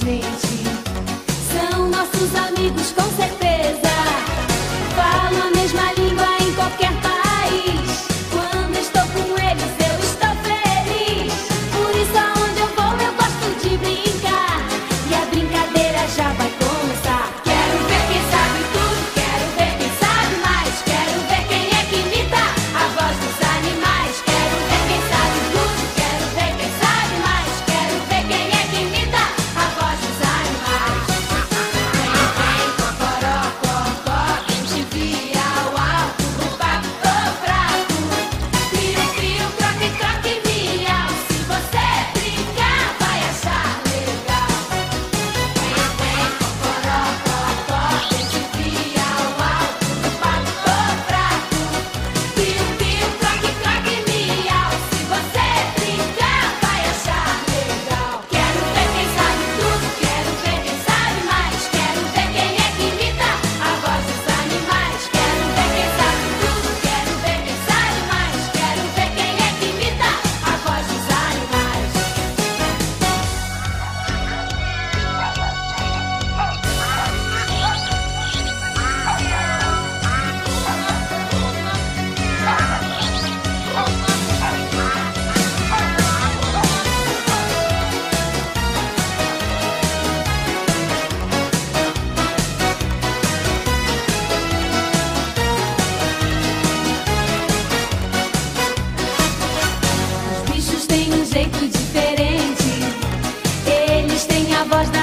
gente. São nossos amigos, com certeza. Falam a mesma língua em qualquer país. Quando estou com eles, eu estou feliz. Por isso, aonde eu vou, eu gosto de brincar. E a brincadeira já vai começar. Quero ver quem sabe tudo, quero ver quem sabe mais. Quero ver quem é que imita a voz dos animais. Quero ver quem sabe tudo, quero ver quem sabe mais. Quero ver quem é que imita a voz dos animais. Vem, vem, cocoró, cocó, quem chifia ao alto, o papo tô fraco. Pio, pio, croque, croque, miau. Se você brincar, vai achar legal. Vem, vem, cocoró, cocó, quem chifia ao alto, o papo tô fraco. Pio, pio, croque, croque, miau. Se você brincar, vai achar legal. Quero ver quem sabe tudo, quero ver quem sabe mais. Quero ver quem é que imita a voz dos animais. Quero ver quem sabe tudo, quero ver quem sabe mais. Quero ver quem é que imita a voz dos animais. Os bichos têm um jeito diferente. Eles têm a voz da